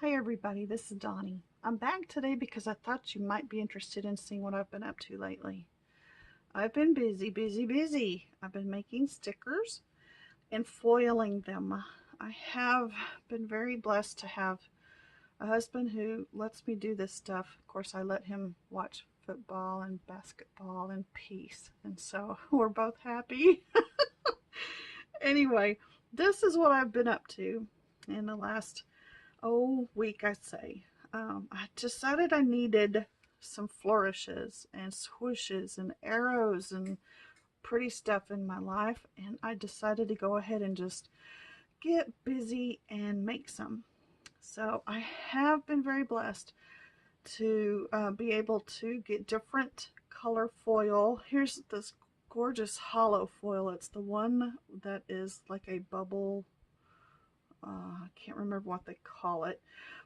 Hi everybody, this is Donnie. I'm back today because I thought you might be interested in seeing what I've been up to lately. I've been busy. I've been making stickers and foiling them. I have been very blessed to have a husband who lets me do this stuff. Of course, I let him watch football and basketball in peace, and so we're both happy. Anyway, this is what I've been up to in the last week, I'd say. I decided I needed some flourishes and swooshes and arrows and pretty stuff in my life, and I decided to go ahead and just get busy and make some. So I have been very blessed to be able to get different color foil. Here's this gorgeous hollow foil. It's the one that is like a bubble. I can't remember what they call it,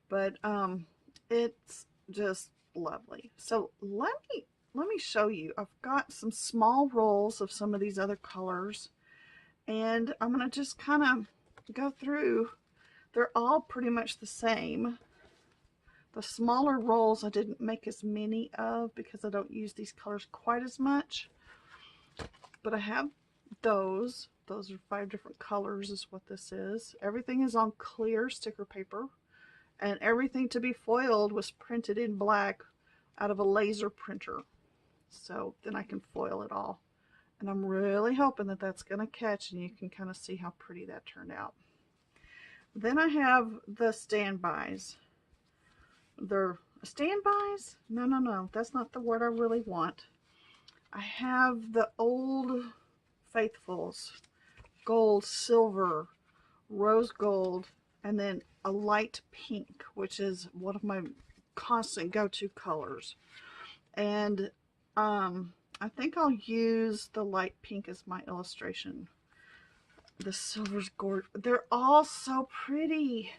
but it's just lovely. So let me show you. I've got some small rolls of some of these other colors, and I'm gonna just kind of go through. They're all pretty much the same. The smaller rolls I didn't make as many of because I don't use these colors quite as much, but I have those. Those are 5 different colors is what this is. Everything is on clear sticker paper, and everything to be foiled was printed in black out of a laser printer. So then I can foil it all. And I'm really hoping that that's going to catch, and you can kind of see how pretty that turned out. Then I have the standbys. They're standbys? No. That's not the word I really want. I have the old faithfuls. Gold, silver, rose gold, and then a light pink, which is one of my constant go-to colors. And I think I'll use the light pink as my illustration. The silver's gorgeous. They're all so pretty.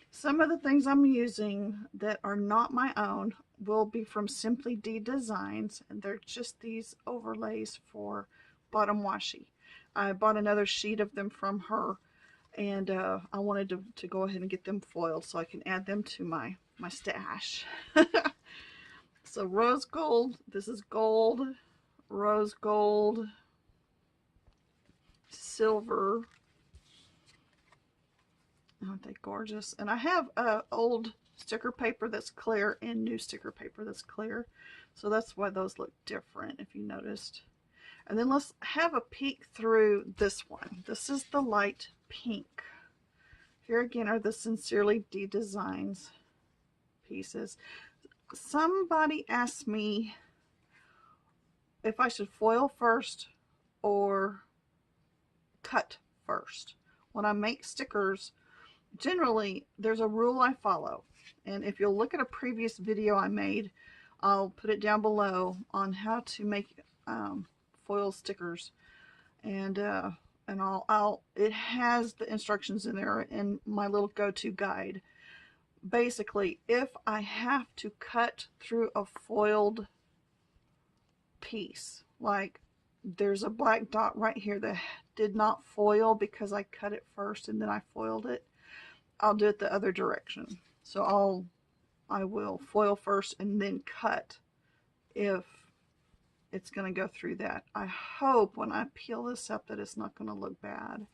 Some of the things I'm using that are not my own will be from Simply D Designs, and they're just these overlays for bottom washi. I bought another sheet of them from her, and I wanted to go ahead and get them foiled so I can add them to my stash. So rose gold, this is gold, rose gold, silver. Aren't they gorgeous? And I have old sticker paper that's clear and new sticker paper that's clear, so that's why those look different, if you noticed. And then let's have a peek through this one. This is the light pink. Here again are the Sincerely D Designs pieces. Somebody asked me if I should foil first or cut first. When I make stickers, generally there's a rule I follow. And if you'll look at a previous video I made, I'll put it down below on how to make foil stickers, and it has the instructions in there in my little go-to guide. Basically, if I have to cut through a foiled piece, like there's a black dot right here that did not foil because I cut it first and then I foiled it, I'll do it the other direction. So I will foil first and then cut if it's going to go through that. I hope when I peel this up that it's not going to look bad.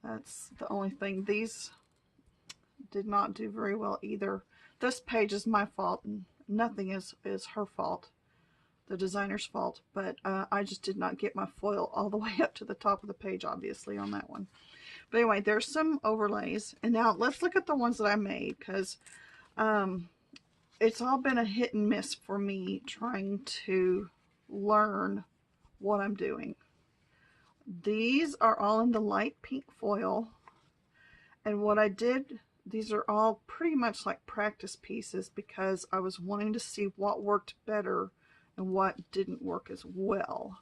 That's the only thing. These did not do very well either. This page is my fault, and nothing is her fault, the designer's fault, but I just did not get my foil all the way up to the top of the page, obviously, on that one. But anyway, there's some overlays. And now let's look at the ones that I made, because it's all been a hit and miss for me trying to learn what I'm doing. These are all in the light pink foil, and what I did, these are all pretty much like practice pieces because I was wanting to see what worked better and what didn't work as well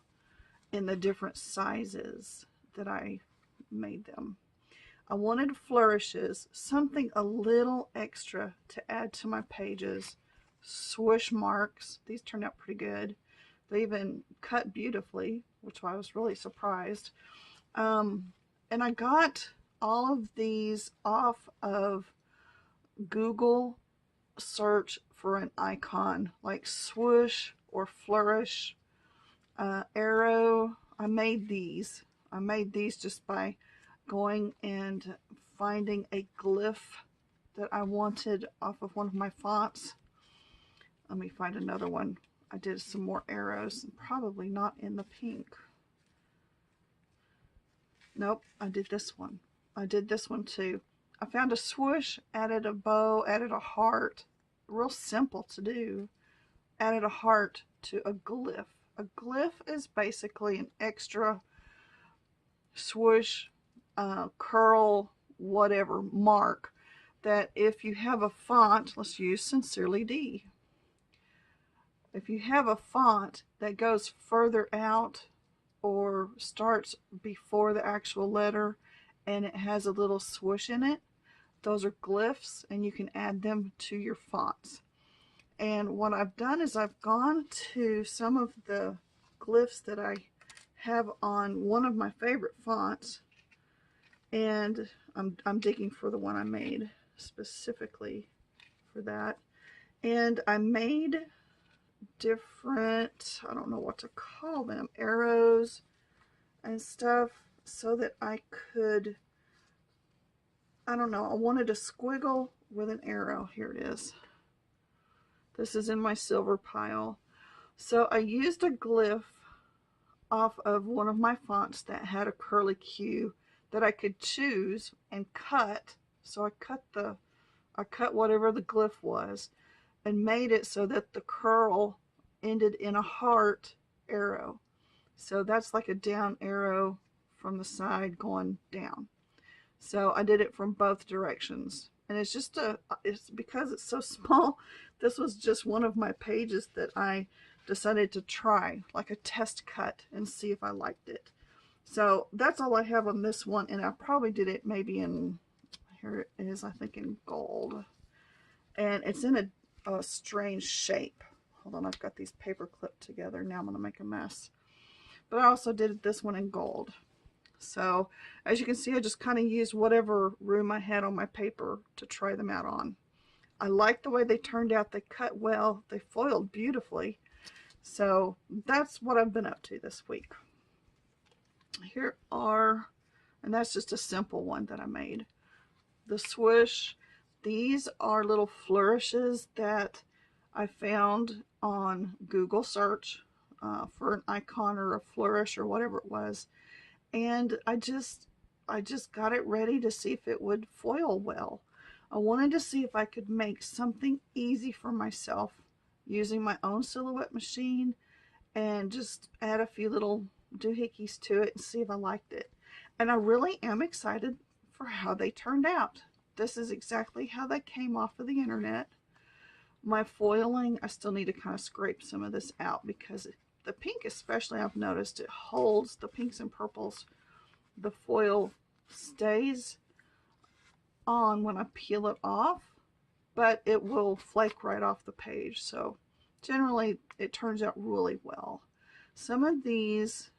in the different sizes that I made them. I wanted flourishes, something a little extra to add to my pages. Swoosh marks, these turned out pretty good. They even cut beautifully, which I was really surprised. And I got all of these off of Google search for an icon like swoosh or flourish, arrow. I made these. I made these just by going and finding a glyph that I wanted off of one of my fonts. Let me find another one. I did some more arrows, probably not in the pink. Nope, I did this one. I did this one too. I found a swoosh, added a bow, added a heart. Real simple to do. Added a heart to a glyph. A glyph is basically an extra swoosh, curl, whatever mark that if you have a font, let's use Sincerely D. If you have a font that goes further out or starts before the actual letter and it has a little swoosh in it, those are glyphs and you can add them to your fonts. And what I've done is I've gone to some of the glyphs that I have on one of my favorite fonts, and I'm digging for the one I made specifically for that. And I made different, I don't know what to call them, arrows and stuff so that I could, I don't know, I wanted a squiggle with an arrow. Here it is. This is in my silver pile. So I used a glyph off of one of my fonts that had a curly Q that I could choose and cut. So I cut whatever the glyph was and made it so that the curl ended in a heart arrow. So that's like a down arrow from the side going down. So I did it from both directions. And it's just it's because it's so small, this was just one of my pages that I decided to try, like a test cut, and see if I liked it. So that's all I have on this one, and I probably did it maybe in, here it is, I think in gold. And it's in a strange shape. Hold on, I've got these paper clipped together. Now I'm going to make a mess. But I also did this one in gold. So as you can see, I just kind of used whatever room I had on my paper to try them out on. I like the way they turned out. They cut well. They foiled beautifully. So that's what I've been up to this week. Here are, and that's just a simple one that I made. The swoosh. These are little flourishes that I found on Google search for an icon or a flourish or whatever it was. And I just got it ready to see if it would foil well. I wanted to see if I could make something easy for myself using my own silhouette machine and just add a few little doohickeys to it and see if I liked it. And I really am excited for how they turned out. This is exactly how they came off of the internet. My foiling, I still need to kind of scrape some of this out because the pink especially, I've noticed it holds, the pinks and purples, the foil stays on when I peel it off, but it will flake right off the page. So generally it turns out really well. Some of these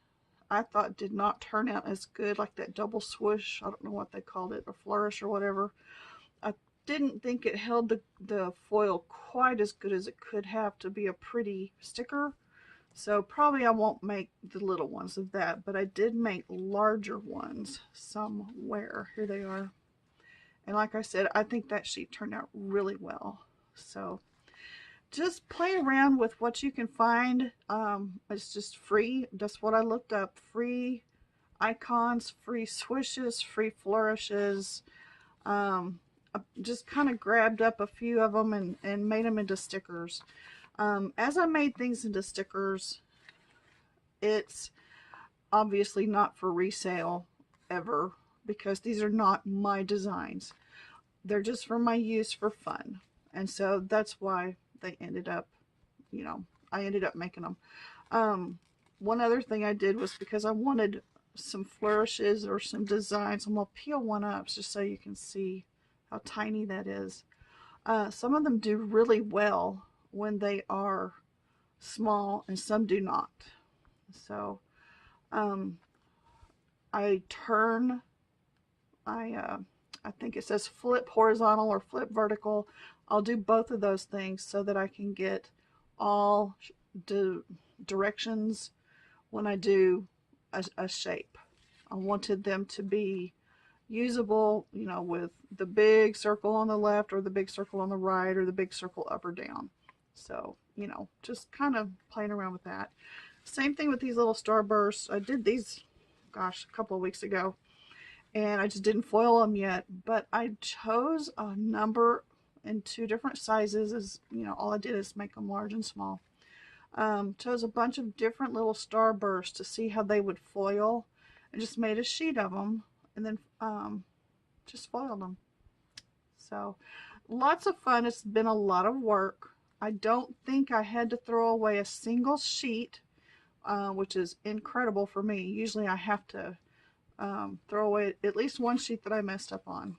I thought did not turn out as good, like that double swoosh, I don't know what they called it, or flourish or whatever. I didn't think it held the foil quite as good as it could have to be a pretty sticker. So probably I won't make the little ones of that, but I did make larger ones somewhere. Here they are. And like I said, I think that sheet turned out really well. So just play around with what you can find. It's just free. That's what I looked up. Free icons, free swooshes, free flourishes. I just kind of grabbed up a few of them and made them into stickers. As I made things into stickers, it's obviously not for resale ever because these are not my designs. They're just for my use for fun. And so that's why they ended up, you know, I ended up making them. One other thing I did was because I wanted some flourishes or some designs. I'm going to peel one up just so you can see how tiny that is. Some of them do really well when they are small and some do not. So I I think it says flip horizontal or flip vertical. I'll do both of those things so that I can get all directions when I do a shape. I wanted them to be usable, you know, with the big circle on the left or the big circle on the right or the big circle up or down. So, you know, just kind of playing around with that. Same thing with these little starbursts. I did these, gosh, a couple of weeks ago, and I just didn't foil them yet, but I chose a number in 2 different sizes. As you know, all I did is make them large and small. Chose a bunch of different little starbursts to see how they would foil, and just made a sheet of them, and then just foiled them. So lots of fun. It's been a lot of work. I don't think I had to throw away a single sheet, which is incredible for me. Usually I have to throw away at least one sheet that I messed up on.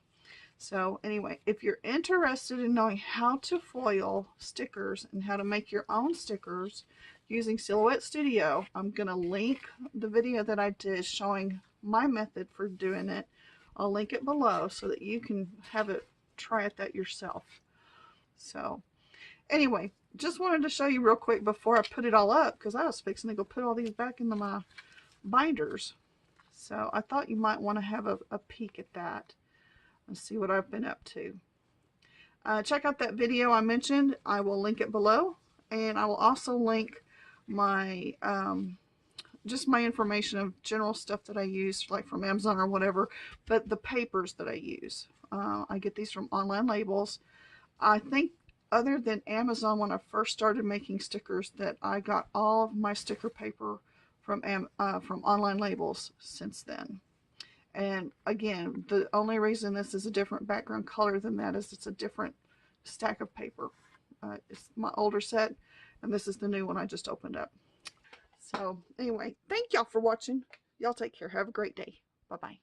So anyway, if you're interested in knowing how to foil stickers and how to make your own stickers using Silhouette Studio, I'm going to link the video that I did showing my method for doing it. I'll link it below so that you can have it, try it that yourself. So anyway, just wanted to show you real quick before I put it all up, because I was fixing to go put all these back into my binders. So I thought you might want to have a peek at that and see what I've been up to. Check out that video I mentioned. I will link it below, and I will also link my just my information of general stuff that I use, like from Amazon or whatever, but the papers that I use. I get these from Online Labels. I think other than Amazon, when I first started making stickers, that I got all of my sticker paper from Online Labels since then. And again, the only reason this is a different background color than that is it's a different stack of paper. It's my older set, and this is the new one I just opened up. So anyway, thank y'all for watching. Y'all take care. Have a great day. Bye-bye.